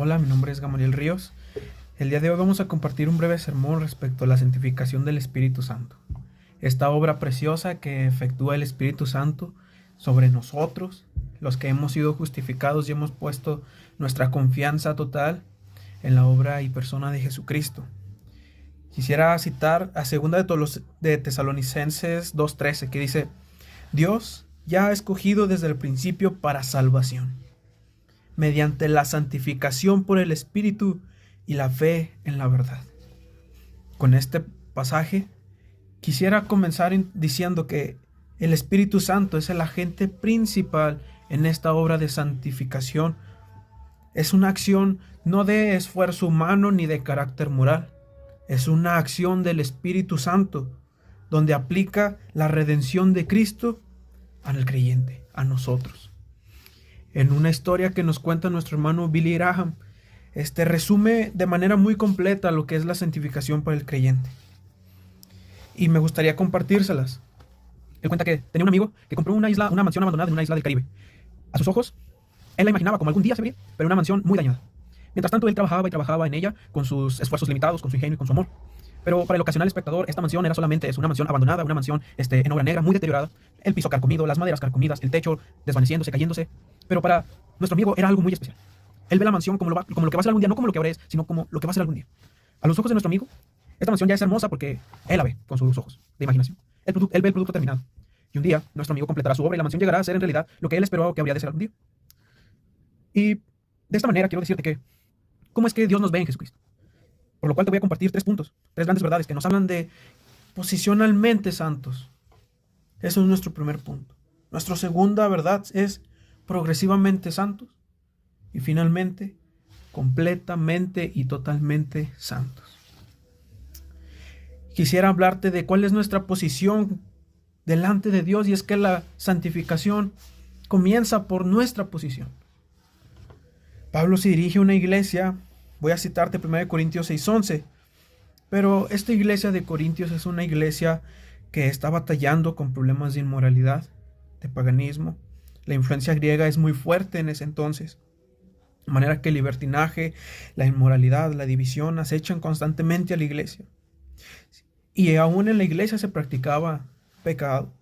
Hola, mi nombre es Gamaliel Ríos. El día de hoy vamos a compartir un breve sermón respecto a la santificación del Espíritu Santo. Esta obra preciosa que efectúa el Espíritu Santo sobre nosotros, los que hemos sido justificados y hemos puesto nuestra confianza total en la obra y persona de Jesucristo. Quisiera citar a 2 de Tesalonicenses 2:13, que dice: Dios ya ha escogido desde el principio para salvación, mediante la santificación por el Espíritu y la fe en la verdad. Con este pasaje quisiera comenzar diciendo que el Espíritu Santo es el agente principal en esta obra de santificación. Es una acción no de esfuerzo humano ni de carácter moral. Es una acción del Espíritu Santo, donde aplica la redención de Cristo al creyente, a nosotros. En una historia que nos cuenta nuestro hermano Billy Graham, resume de manera muy completa lo que es la santificación para el creyente. Y me gustaría compartírselas. Él cuenta que tenía un amigo que compró una mansión abandonada en una isla del Caribe. A sus ojos, él la imaginaba como algún día se vería, pero una mansión muy dañada. Mientras tanto, él trabajaba y trabajaba en ella con sus esfuerzos limitados, con su ingenio y con su amor. Pero para el ocasional espectador, esta mansión era solamente una mansión abandonada, una mansión en obra negra, muy deteriorada. El piso carcomido, las maderas carcomidas, el techo desvaneciéndose, cayéndose. Pero para nuestro amigo era algo muy especial. Él ve la mansión como lo que va a ser algún día, no como lo que ahora es, sino como lo que va a ser algún día. A los ojos de nuestro amigo, esta mansión ya es hermosa porque él la ve con sus ojos de imaginación. Él ve el producto terminado. Y un día, nuestro amigo completará su obra y la mansión llegará a ser en realidad lo que él esperó que habría de ser algún día. Y de esta manera quiero decirte que, ¿cómo es que Dios nos ve en Jesucristo? Por lo cual te voy a compartir 3 puntos, 3 grandes verdades que nos hablan de posicionalmente santos. Eso es nuestro primer punto. Nuestra segunda verdad es progresivamente santos. Y finalmente, completamente y totalmente santos. Quisiera hablarte de cuál es nuestra posición delante de Dios, y es que la santificación comienza por nuestra posición. Pablo se dirige a una iglesia, voy a citarte 1 Corintios 6:11, pero esta iglesia de Corintios es una iglesia que está batallando con problemas de inmoralidad, de paganismo. La influencia griega es muy fuerte en ese entonces, de manera que el libertinaje, la inmoralidad, la división acechan constantemente a la iglesia. Y aún en la iglesia se practicaba pecado,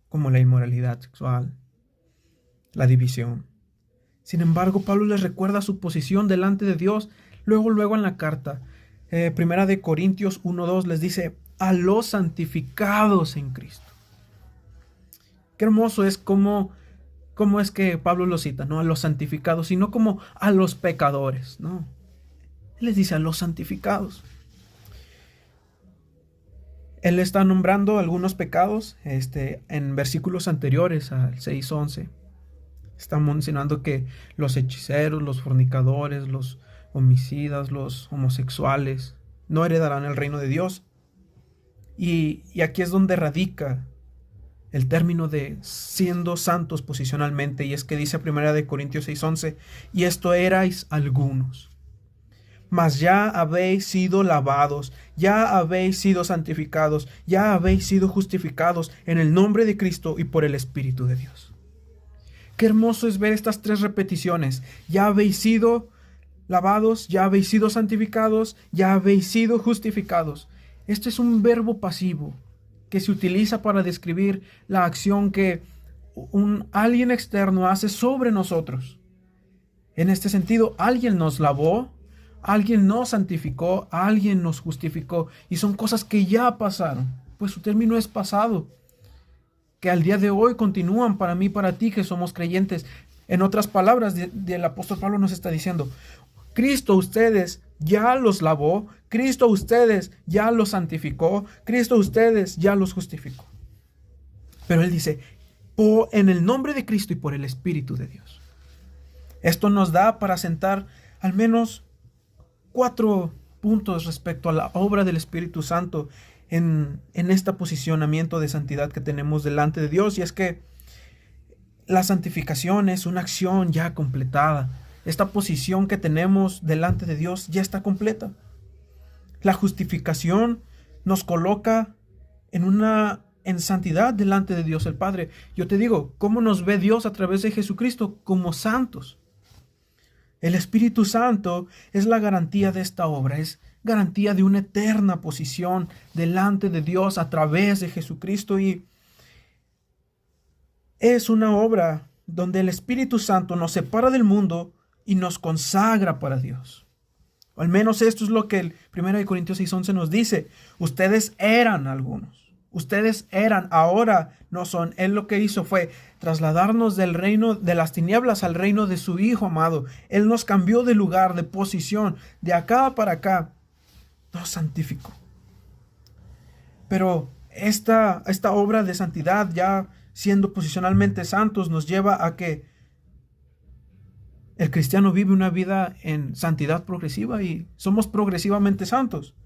como la inmoralidad sexual, la división. Sin embargo, Pablo les recuerda su posición delante de Dios. Luego en la carta, 1 de Corintios 1:2 les dice: a los santificados en Cristo. Qué hermoso es cómo es que Pablo lo cita, no a los santificados, sino como a los pecadores, ¿no? Él les dice a los santificados. Él está nombrando algunos pecados en versículos anteriores al 6:11. Está mencionando que los hechiceros, los fornicadores, los homicidas, los homosexuales no heredarán el reino de Dios. Y aquí es donde radica el término de siendo santos posicionalmente, y es que dice 1 de Corintios 6:11: y esto erais algunos, mas ya habéis sido lavados, ya habéis sido santificados, ya habéis sido justificados en el nombre de Cristo y por el Espíritu de Dios. Qué hermoso es ver estas 3 repeticiones: ya habéis sido lavados, ya habéis sido santificados, ya habéis sido justificados. Este es un verbo pasivo que se utiliza para describir la acción que alguien externo hace sobre nosotros. En este sentido, alguien nos lavó, alguien nos santificó, alguien nos justificó, y son cosas que ya pasaron, pues su término es pasado, que al día de hoy continúan para mí, para ti que somos creyentes. En otras palabras, del apóstol Pablo nos está diciendo: Cristo ustedes ya los lavó, Cristo ustedes ya los santificó, Cristo ustedes ya los justificó. Pero él dice: en el nombre de Cristo y por el Espíritu de Dios. Esto nos da para sentar al menos 4 puntos respecto a la obra del Espíritu Santo en este posicionamiento de santidad que tenemos delante de Dios. Y es que la santificación es una acción ya completada. Esta posición que tenemos delante de Dios ya está completa. La justificación nos coloca en santidad delante de Dios el Padre. Yo te digo, ¿cómo nos ve Dios a través de Jesucristo? Como santos. El Espíritu Santo es la garantía de esta obra, es garantía de una eterna posición delante de Dios a través de Jesucristo, y es una obra donde el Espíritu Santo nos separa del mundo y nos consagra para Dios. O al menos esto es lo que el 1 Corintios 6:11 nos dice. Ustedes eran algunos. Ustedes eran, ahora no son. Él lo que hizo fue trasladarnos del reino de las tinieblas al reino de su Hijo amado. Él nos cambió de lugar, de posición, de acá para acá. Nos santificó. Pero esta obra de santidad, ya siendo posicionalmente santos, nos lleva a que el cristiano vive una vida en santidad progresiva y somos progresivamente santos.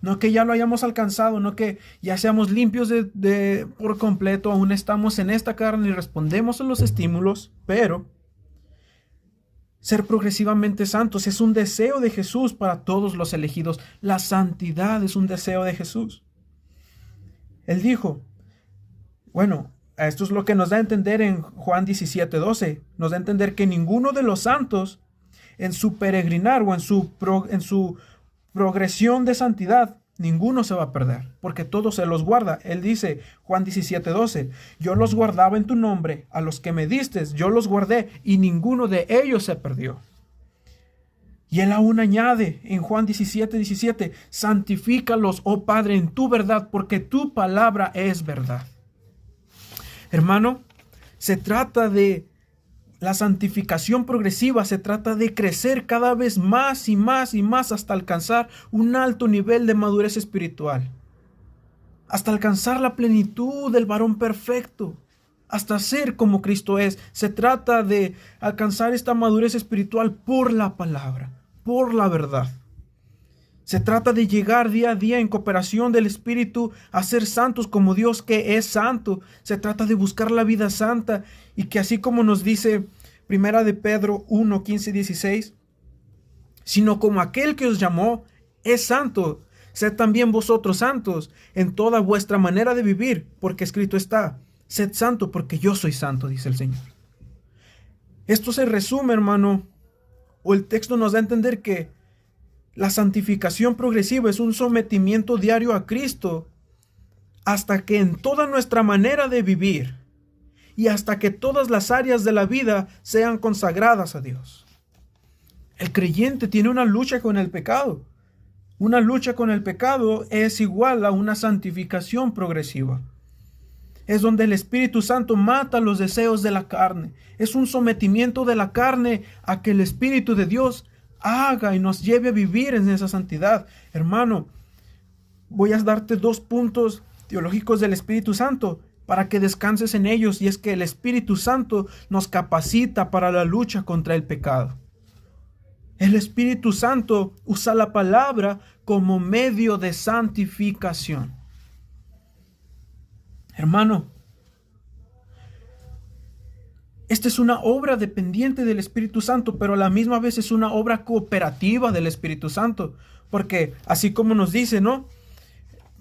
No que ya lo hayamos alcanzado, no que ya seamos limpios por completo, aún estamos en esta carne y respondemos a los estímulos, pero ser progresivamente santos es un deseo de Jesús para todos los elegidos. La santidad es un deseo de Jesús. Él dijo, bueno, esto es lo que nos da a entender en Juan 17:12. Nos da a entender que ninguno de los santos en su peregrinar o en su progresión de santidad, ninguno se va a perder, porque todos se los guarda. Él dice, Juan 17:12, yo los guardaba en tu nombre, a los que me diste, yo los guardé, y ninguno de ellos se perdió. Y él aún añade en Juan 17:17, santifícalos, oh Padre, en tu verdad, porque tu palabra es verdad. Hermano, se trata de la santificación progresiva, se trata de crecer cada vez más y más y más hasta alcanzar un alto nivel de madurez espiritual, hasta alcanzar la plenitud del varón perfecto, hasta ser como Cristo es. Se trata de alcanzar esta madurez espiritual por la palabra, por la verdad. Se trata de llegar día a día en cooperación del Espíritu a ser santos como Dios que es santo. Se trata de buscar la vida santa y que así como nos dice 1 de Pedro 1:15-16, sino como aquel que os llamó es santo, sed también vosotros santos en toda vuestra manera de vivir, porque escrito está, sed santo porque yo soy santo, dice el Señor. Esto se resume, hermano, o el texto nos da a entender que la santificación progresiva es un sometimiento diario a Cristo hasta que en toda nuestra manera de vivir y hasta que todas las áreas de la vida sean consagradas a Dios. El creyente tiene una lucha con el pecado. Una lucha con el pecado es igual a una santificación progresiva. Es donde el Espíritu Santo mata los deseos de la carne. Es un sometimiento de la carne a que el Espíritu de Dios haga y nos lleve a vivir en esa santidad. Hermano, voy a darte 2 puntos teológicos del Espíritu Santo para que descanses en ellos, y es que el Espíritu Santo nos capacita para la lucha contra el pecado. El Espíritu Santo usa la palabra como medio de santificación. Hermano, esta es una obra dependiente del Espíritu Santo, pero a la misma vez es una obra cooperativa del Espíritu Santo. Porque así como nos dice, ¿no?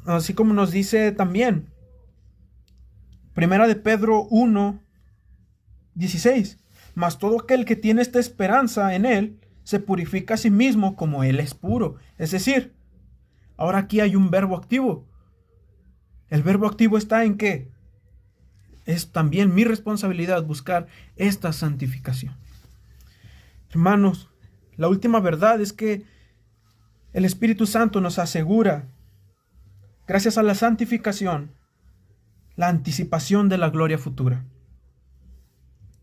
Así como nos dice también 1 de Pedro 1:16. Mas todo aquel que tiene esta esperanza en Él, se purifica a sí mismo como Él es puro. Es decir, ahora aquí hay un verbo activo. El verbo activo está en que es también mi responsabilidad buscar esta santificación. Hermanos, la última verdad es que el Espíritu Santo nos asegura, gracias a la santificación, la anticipación de la gloria futura.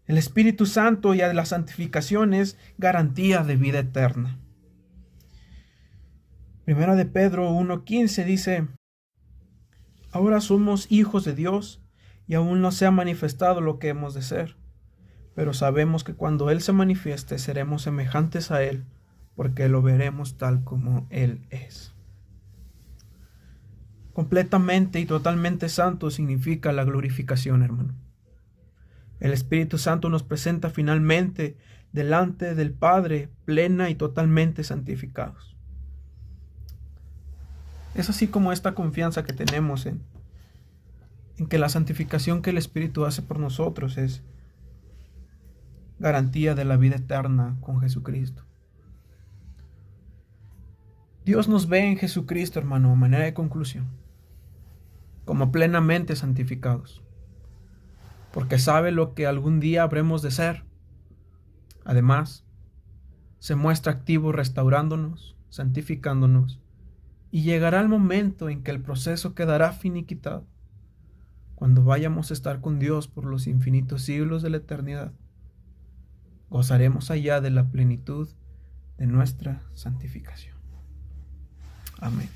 El Espíritu Santo y a la santificación es garantía de vida eterna. 1 de Pedro 1:15 dice, ahora somos hijos de Dios y aún no se ha manifestado lo que hemos de ser, pero sabemos que cuando Él se manifieste seremos semejantes a Él, porque lo veremos tal como Él es. Completamente y totalmente santo significa la glorificación, hermano. El Espíritu Santo nos presenta finalmente delante del Padre plena y totalmente santificados. Es así como esta confianza que tenemos en que la santificación que el Espíritu hace por nosotros es garantía de la vida eterna con Jesucristo. Dios nos ve en Jesucristo, hermano, a manera de conclusión, como plenamente santificados, porque sabe lo que algún día habremos de ser. Además, se muestra activo restaurándonos, santificándonos, y llegará el momento en que el proceso quedará finiquitado, cuando vayamos a estar con Dios por los infinitos siglos de la eternidad. Gozaremos allá de la plenitud de nuestra santificación. Amén.